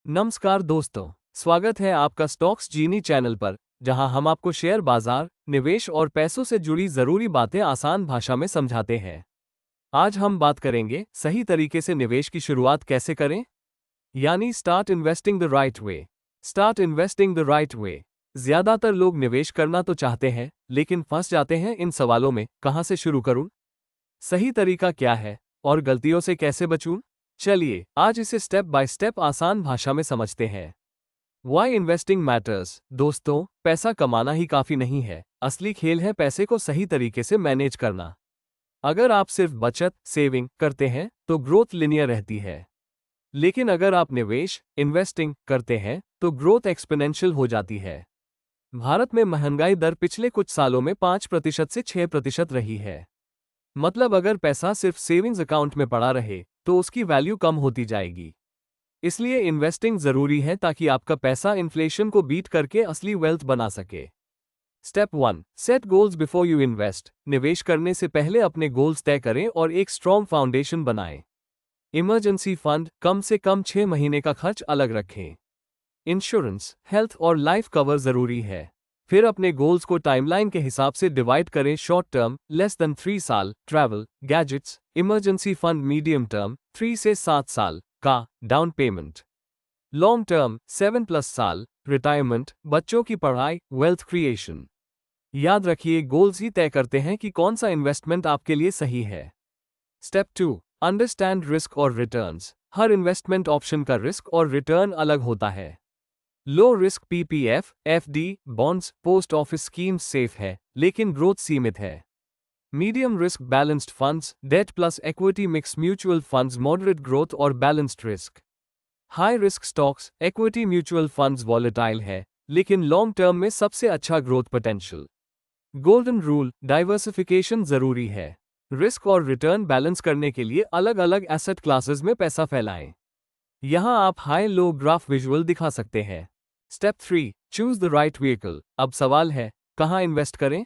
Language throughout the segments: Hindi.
नमस्कार दोस्तों, स्वागत है आपका स्टॉक्स जीनी चैनल पर, जहां हम आपको शेयर बाजार, निवेश और पैसों से जुड़ी जरूरी बातें आसान भाषा में समझाते हैं। आज हम बात करेंगे सही तरीके से निवेश की शुरुआत कैसे करें, यानी start investing the right way. Start investing the right way. ज्यादातर लोग निवेश करना तो चाहते हैं, लेकिन फंस जाते हैं इन सवालों में, कहां से शुरू करूं, सही तरीका क्या है और गलतियों से कैसे बचूं। चलिए आज इसे स्टेप बाय स्टेप आसान भाषा में समझते हैं। Why investing matters. दोस्तों, पैसा कमाना ही काफी नहीं है, असली खेल है पैसे को सही तरीके से मैनेज करना। अगर आप सिर्फ बचत सेविंग करते हैं तो ग्रोथ लिनियर रहती है, लेकिन अगर आप निवेश इन्वेस्टिंग करते हैं तो ग्रोथ एक्सपोनेंशियल हो जाती है। भारत में महंगाई दर पिछले कुछ सालों में 5% से 6% रही है। मतलब अगर पैसा सिर्फ सेविंग्स अकाउंट में पड़ा रहे तो उसकी वैल्यू कम होती जाएगी। इसलिए इन्वेस्टिंग जरूरी है ताकि आपका पैसा इन्फ्लेशन को बीट करके असली वेल्थ बना सके। Step 1, set goals before you invest. निवेश करने से पहले अपने गोल्स तय करें और एक स्ट्रॉन्ग फाउंडेशन बनाएं। इमरजेंसी फंड, कम से कम 6 महीने का खर्च अलग रखें। इंश्योरेंस, हेल्थ और लाइफ कवर जरूरी है। फिर अपने गोल्स को टाइमलाइन के हिसाब से डिवाइड करें। शॉर्ट टर्म लेस देन 3 साल, travel, gadgets, emergency fund. Medium term 3 से 7 साल का डाउन पेमेंट। लॉन्ग टर्म 7+ साल, रिटायरमेंट, बच्चों की पढ़ाई, वेल्थ क्रिएशन। याद रखिए, गोल्स ही तय करते हैं कि कौन सा इन्वेस्टमेंट आपके लिए सही है। स्टेप 2, अंडरस्टैंड रिस्क और रिटर्न्स। हर इन्वेस्टमेंट ऑप्शन का रिस्क और रिटर्न अलग होता है। Low risk PPF, FD, bonds, post office schemes safe है, लेकिन ग्रोथ सीमित है। Medium risk balanced funds, debt plus equity mix, mutual funds, moderate growth और balanced risk. High risk stocks, equity mutual funds volatile है, लेकिन लॉन्ग टर्म में सबसे अच्छा growth potential. Golden rule, diversification जरूरी है। रिस्क और रिटर्न बैलेंस करने के लिए अलग अलग एसेट क्लासेस में पैसा फैलाएं। यहां आप हाई लो ग्राफ विजुअल दिखा सकते हैं। Step 3, choose the right vehicle. अब सवाल है, कहां इन्वेस्ट करें।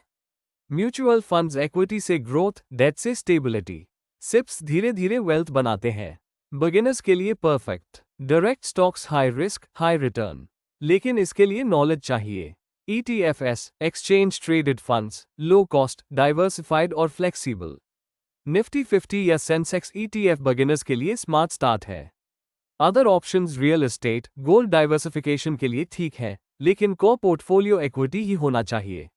म्यूचुअल फंड्स इक्विटी से ग्रोथ, डेट से स्टेबिलिटी। सिप्स धीरे धीरे वेल्थ बनाते हैं। बिगिनर्स के लिए perfect. Direct stocks high risk high return, लेकिन इसके लिए नॉलेज चाहिए। ETFs, exchange traded funds, low cost, diversified और फ्लेक्सिबल। निफ्टी 50 या सेंसेक्स ETF बिगिनर्स के लिए स्मार्ट स्टार्ट है। Other options real estate, gold diversification के लिए ठीक है, लेकिन को पोर्टफोलियो इक्विटी ही होना चाहिए।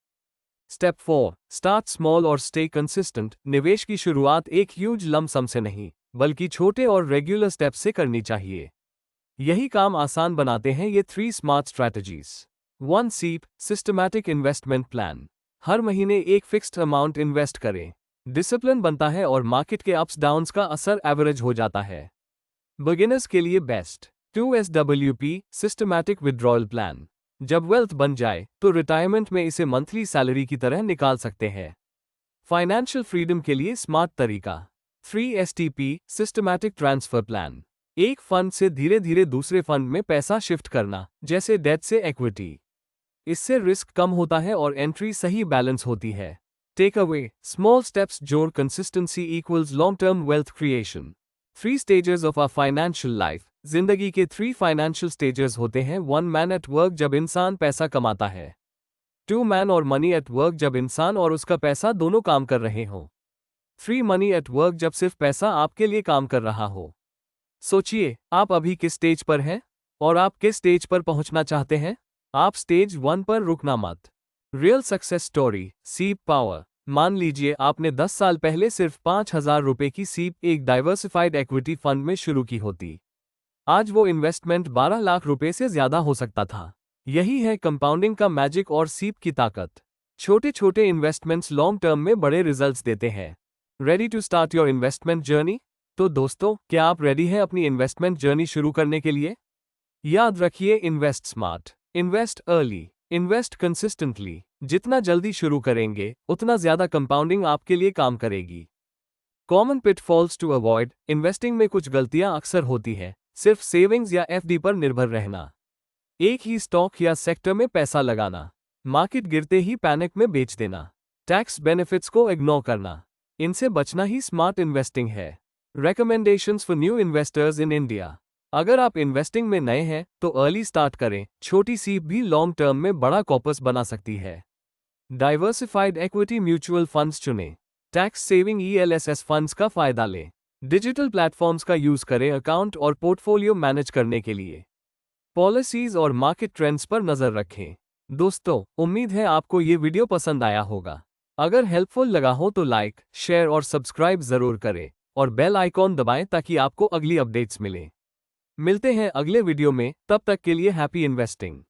स्टेप 4, स्टार्ट स्मॉल और स्टे कंसिस्टेंट। निवेश की शुरुआत एक ह्यूज लम सम से नहीं, बल्कि छोटे और रेगुलर स्टेप से करनी चाहिए। यही काम आसान बनाते हैं ये 3 स्मार्ट स्ट्रैटेजीज। 1, सीप सिस्टमैटिक इन्वेस्टमेंट प्लान। हर महीने एक फिक्स्ड अमाउंट इन्वेस्ट करें। डिसिप्लिन बनता है और मार्केट के अप्स डाउन्स का असर एवरेज हो जाता है। बिगिनर्स के लिए best. 2, SWP systematic withdrawal plan. जब वेल्थ बन जाए तो रिटायरमेंट में इसे मंथली सैलरी की तरह निकाल सकते हैं। फाइनेंशियल फ्रीडम के लिए स्मार्ट तरीका। 3, STP सिस्टमैटिक ट्रांसफर प्लान। एक फंड से धीरे धीरे दूसरे फंड में पैसा शिफ्ट करना, जैसे डेट से इक्विटी। इससे रिस्क कम होता है और एंट्री सही बैलेंस होती है। टेक अवे, स्मॉल स्टेप्स जोड़ consistency equals long term wealth creation. 3 stages of a financial life. जिंदगी के 3 फाइनेंशियल स्टेजेस होते हैं। 1, मैन एट वर्क, जब इंसान पैसा कमाता है। 2, मैन और मनी एट वर्क, जब इंसान और उसका पैसा दोनों काम कर रहे हों। 3, मनी एट वर्क, जब सिर्फ पैसा आपके लिए काम कर रहा हो। सोचिए, आप अभी किस स्टेज पर हैं और आप किस स्टेज पर पहुंचना चाहते हैं। आप स्टेज 1 पर रुकना मत। रियल सक्सेस स्टोरी, सीप पावर। मान लीजिए आपने 10 साल पहले सिर्फ 5,000 रुपए की सीप एक डाइवर्सिफाइड इक्विटी फंड में शुरू की होती। आज वो इन्वेस्टमेंट 12 लाख रुपए से ज्यादा हो सकता था। यही है कंपाउंडिंग का मैजिक और सीप की ताकत। छोटे छोटे इन्वेस्टमेंट्स लॉन्ग टर्म में बड़े रिजल्ट्स देते हैं। Ready to start your investment journey? तो दोस्तों, क्या आप रेडी हैं अपनी इन्वेस्टमेंट जर्नी शुरू करने के लिए? याद रखिए, invest smart, invest early, invest consistently. जितना जल्दी शुरू करेंगे उतना ज्यादा कंपाउंडिंग आपके लिए काम करेगी। Common pitfalls to avoid. Investing में कुछ गलतियां अक्सर होती हैं। सिर्फ सेविंग्स या FD पर निर्भर रहना। एक ही स्टॉक या सेक्टर में पैसा लगाना। मार्केट गिरते ही पैनिक में बेच देना। टैक्स बेनिफिट्स को इग्नोर करना। इनसे बचना ही स्मार्ट इन्वेस्टिंग है। Recommendations for new investors in India. अगर आप इन्वेस्टिंग में नए हैं तो अर्ली स्टार्ट करें, छोटी सी भी लॉन्ग टर्म में बड़ा कॉर्पस बना सकती है। डाइवर्सिफाइड इक्विटी म्यूचुअल फंड्स चुनें। टैक्स सेविंग ईएलएसएस फंड्स का फायदा लें। डिजिटल प्लेटफॉर्म्स का यूज करें अकाउंट और पोर्टफोलियो मैनेज करने के लिए। पॉलिसीज और मार्केट ट्रेंड्स पर नजर रखें। दोस्तों, उम्मीद है आपको ये वीडियो पसंद आया होगा। अगर हेल्पफुल लगा हो तो लाइक, शेयर और सब्सक्राइब जरूर करें और बेल आइकॉन दबाएं ताकि आपको अगली अपडेट्स मिलें। मिलते हैं अगले वीडियो में, तब तक के लिए हैप्पी इन्वेस्टिंग।